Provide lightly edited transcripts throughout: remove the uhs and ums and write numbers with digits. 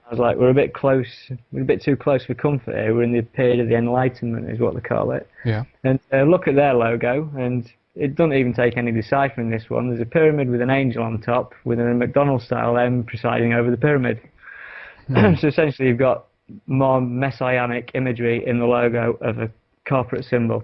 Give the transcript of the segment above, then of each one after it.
I was like, we're a bit close, we're a bit too close for comfort here. We're in the period of the Enlightenment, is what they call it. Yeah. And look at their logo, and it doesn't even take any deciphering this one. There's a pyramid with an angel on top, with a McDonald's-style M presiding over the pyramid. So essentially, you've got more messianic imagery in the logo of a corporate symbol.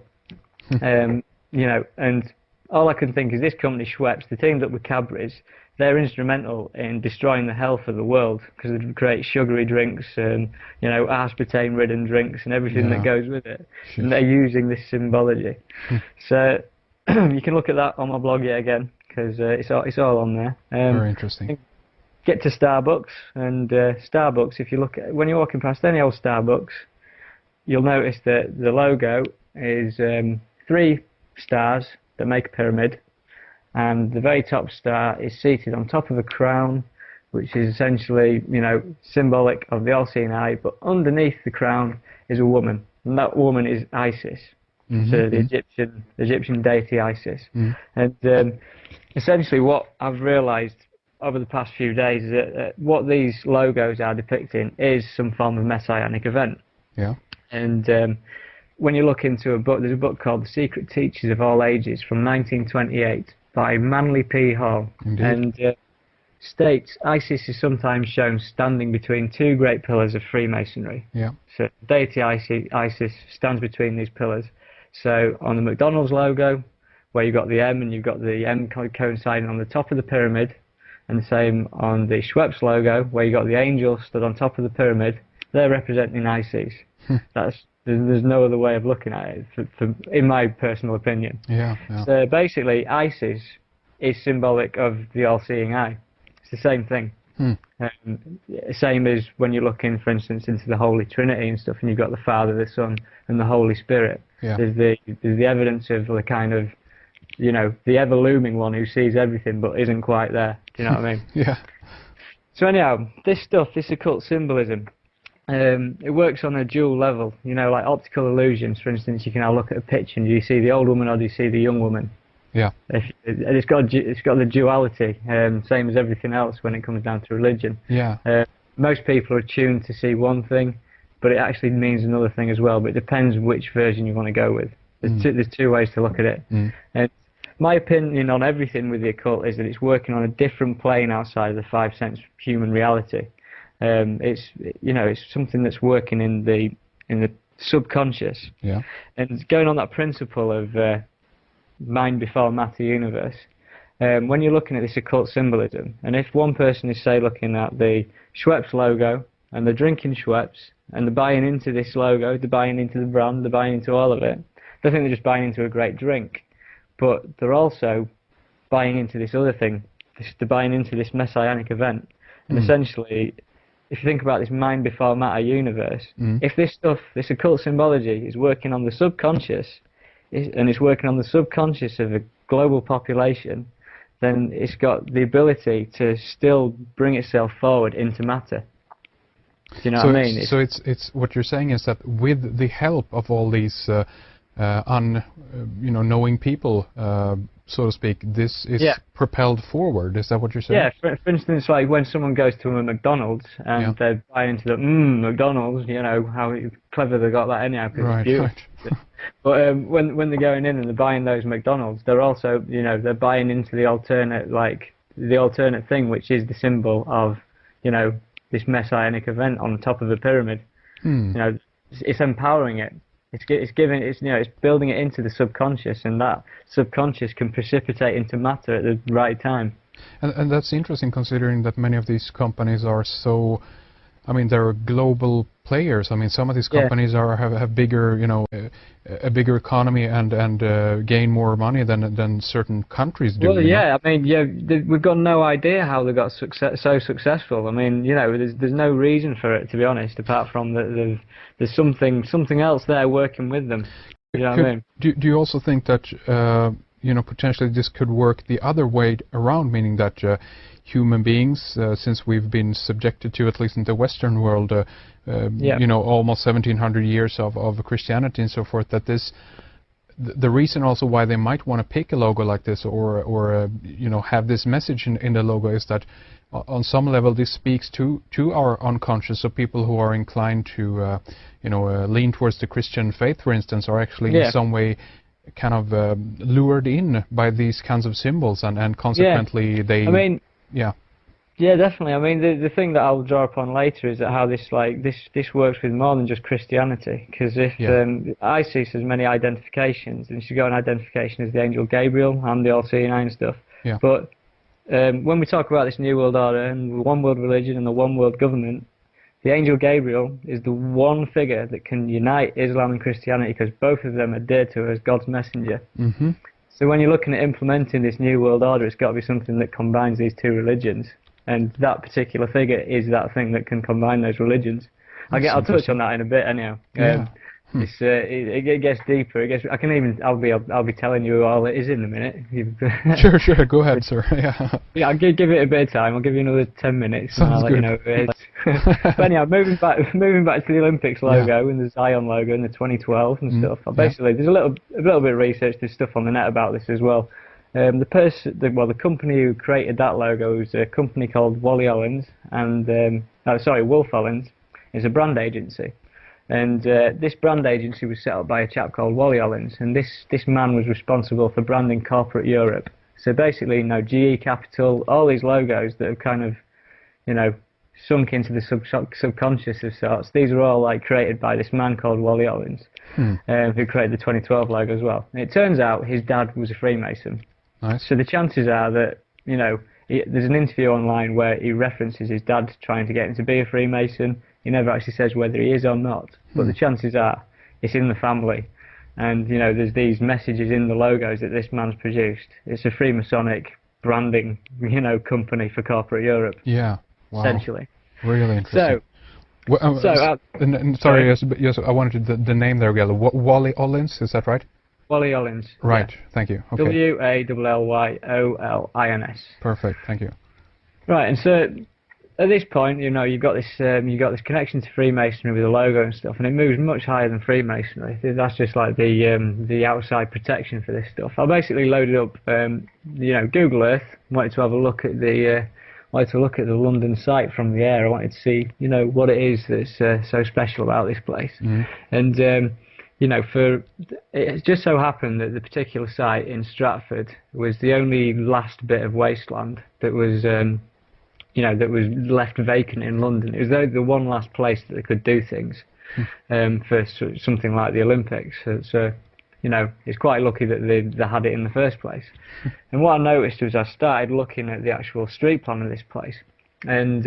You know, and all I can think is this company, Schweppes, they teamed up with Cadbury's. They're instrumental in destroying the health of the world because they create sugary drinks and, you know, aspartame-ridden drinks and everything that goes with it. And they're using this symbology. So you can look at that on my blog yet again because it's all on there. Very interesting. Get to Starbucks, and Starbucks, if you look at, when you're walking past any old Starbucks, you'll notice that the logo is 3 stars that make a pyramid, and the very top star is seated on top of a crown, which is essentially, you know, symbolic of the all-seeing eye, but underneath the crown is a woman, and that woman is Isis, so the Egyptian deity Isis. And essentially what I've realised over the past few days is that what these logos are depicting is some form of messianic event. Yeah. And when you look into a book, there's a book called The Secret Teachers of All Ages from 1928 by Manly P. Hall. Indeed. And states Isis is sometimes shown standing between 2 great pillars of Freemasonry. Yeah. So deity Isis stands between these pillars. So on the McDonald's logo, where you've got the M and you've got the M coinciding on the top of the pyramid, and the same on the Schweppes logo, where you got the angel stood on top of the pyramid, they're representing Isis. There's no other way of looking at it, in my personal opinion. Yeah. So basically, Isis is symbolic of the all-seeing eye. It's the same thing. Same as when you're looking, for instance, into the Holy Trinity and stuff, and you've got the Father, the Son, and the Holy Spirit. Yeah. There's the evidence of the kind of, you know, the ever-looming one who sees everything but isn't quite there. Do you know what I mean? Yeah. So anyhow, this stuff, this occult symbolism, it works on a dual level. You know, like optical illusions, for instance, you can now look at a picture and do you see the old woman or do you see the young woman? Yeah. It's got the duality, same as everything else when it comes down to religion. Yeah. Most people are attuned to see one thing, but it actually means another thing as well. But it depends which version you want to go with. There's 2 ways to look at it. And my opinion on everything with the occult is that it's working on a different plane outside of the 5 sense human reality. It's, you know, it's something that's working in the subconscious. Yeah. And going on that principle of mind before matter universe, when you're looking at this occult symbolism, and if one person is, say, looking at the Schweppes logo and they're drinking Schweppes and they're buying into this logo, they're buying into the brand, they're buying into all of it, they think they're just buying into a great drink, but they're also buying into this other thing. They're buying into this messianic event. And essentially, if you think about this mind before matter universe, if this stuff, this occult symbology is working on the subconscious, and it's working on the subconscious of a global population, then it's got the ability to still bring itself forward into matter. Do you know what I mean? So it's what you're saying is that with the help of all these knowing people, so to speak, this is propelled forward. Is that what you're saying? Yeah. For instance, like when someone goes to a McDonald's and they're buying into the McDonald's, you know how clever they got that anyhow, because it's beautiful. Right. But when they're going in and they're buying those McDonald's, they're also, you know, they're buying into the alternate thing, which is the symbol of, you know, this messianic event on top of a pyramid. You know, it's empowering it. It's building it into the subconscious, and that subconscious can precipitate into matter at the right time. And that's interesting, considering that many of these companies are so, I mean, they're global players. I mean, some of these companies have bigger, you know, a bigger economy and gain more money than certain countries do. Well, yeah, I mean, we've got no idea how they got so successful. I mean, you know, there's no reason for it, to be honest, apart from that there's something else there working with them. You know what I mean? Do you also think that you know, potentially this could work the other way around, meaning that human beings, since we've been subjected to, at least in the Western world, you know, almost 1700 years of Christianity and so forth, that the reason also why they might want to pick a logo like this or you know, have this message in the logo is that on some level this speaks to our unconscious. So people who are inclined to lean towards the Christian faith, for instance, are actually in some way kind of lured in by these kinds of symbols, and consequently they. I mean, yeah, definitely. I mean, the thing that I'll draw upon later is that how this works with more than just Christianity. Because if ISIS has many identifications, and she's got an identification as the angel Gabriel and the all-seeing eye and stuff. Yeah. But when we talk about this New World Order and the one world religion and the one world government, the angel Gabriel is the one figure that can unite Islam and Christianity, because both of them are dear to her as God's messenger. Mm-hmm. So when you're looking at implementing this New World Order, it's got to be something that combines these two religions. And that particular figure is that thing that can combine those religions. I'll touch on that in a bit, anyhow. It gets deeper. I'll be telling you all it is in a minute. Sure. Go ahead, sir. Yeah. I'll give it a bit of time. I'll give you another 10 minutes. Sounds good. And I'll let you know who it is. But anyhow, moving back to the Olympics logo and the Zion logo and the 2012 and stuff. Basically, there's a little bit of research. There's stuff on the net about this as well. The company who created that logo was a company called Wolf Ollins. It's a brand agency. And this brand agency was set up by a chap called Wally Ollins, and this man was responsible for branding corporate Europe. So basically, GE Capital, all these logos that have kind of, sunk into the subconscious of sorts, these are all created by this man called Wally Ollins, who created the 2012 logo as well. And it turns out his dad was a Freemason. Nice. So the chances are that, there's an interview online where he references his dad trying to get him to be a Freemason. He never actually says whether he is or not, but the chances are it's in the family. And, there's these messages in the logos that this man's produced. It's a Freemasonic branding, company for corporate Europe. Yeah, wow. Essentially. Really interesting. Sorry, yes, I wanted the name there again. Wally Ollins, is that right? Wally Ollins. Right, yeah. Thank you. Okay. Wallyollins. Perfect, thank you. Right, and so at this point, you've got this connection to Freemasonry with the logo and stuff, and it moves much higher than Freemasonry. That's just like the outside protection for this stuff. I basically loaded up, Google Earth. Wanted to have a look at the London site from the air. I wanted to see, what it is that's so special about this place. And it just so happened that the particular site in Stratford was the only last bit of wasteland that was that was left vacant in London. It was the one last place that they could do things for something like the Olympics. So it's quite lucky that they had it in the first place. And what I noticed was I started looking at the actual street plan of this place. And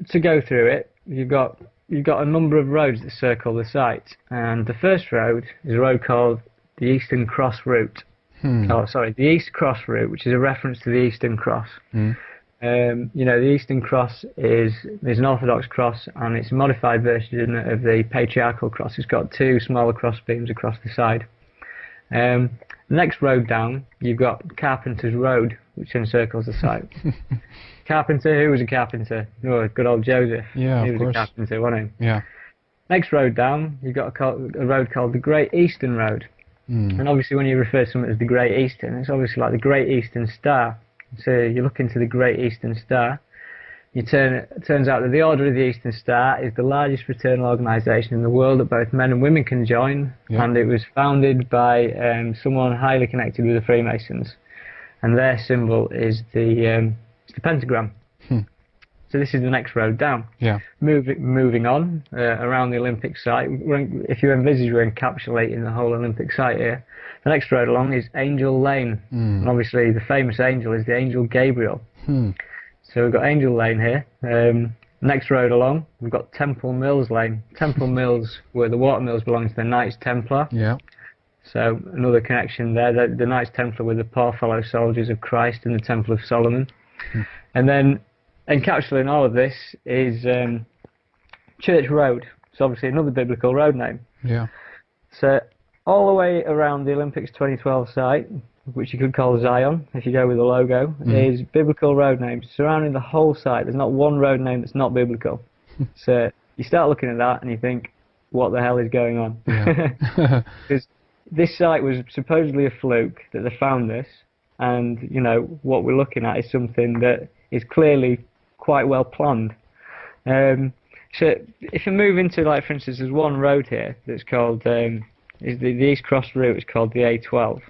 to go through it, you've got a number of roads that circle the site. And the first road is a road called the Eastern Cross Route. The East Cross Route, which is a reference to the Eastern Cross. The Eastern Cross is an Orthodox cross, and it's a modified version of the Patriarchal cross. It's got two smaller cross beams across the side. The next road down, you've got Carpenter's Road, which encircles the site. Carpenter, who was a carpenter? Oh, good old Joseph. Yeah, he was a carpenter, wasn't he? Yeah. Next road down, you've got a road called the Great Eastern Road. And obviously when you refer to something as the Great Eastern, it's obviously like the Great Eastern Star. So you look into the Great Eastern Star, it turns out that the Order of the Eastern Star is the largest fraternal organisation in the world that both men and women can join, and it was founded by someone highly connected with the Freemasons, and their symbol is the pentagram. So this is the next road down. Yeah. Moving on around the Olympic site. If you envisage we're encapsulating the whole Olympic site here, the next road along is Angel Lane. And obviously the famous angel is the angel Gabriel. So we've got Angel Lane here. Next road along, we've got Temple Mills Lane. Temple Mills, where the watermills belong to the Knights Templar. Yeah. So another connection there. The Knights Templar were the poor fellow soldiers of Christ in the Temple of Solomon. And then encapsulating all of this is Church Road. It's obviously another biblical road name. Yeah. So all the way around the Olympics 2012 site, which you could call Zion if you go with the logo, is biblical road names surrounding the whole site. There's not one road name that's not biblical. So you start looking at that and you think, what the hell is going on? Because this site was supposedly a fluke that they found this, and you know what we're looking at is something that is clearly quite well planned. So if you move into, for instance, there's one road here that's called is the East Cross route is called the A12.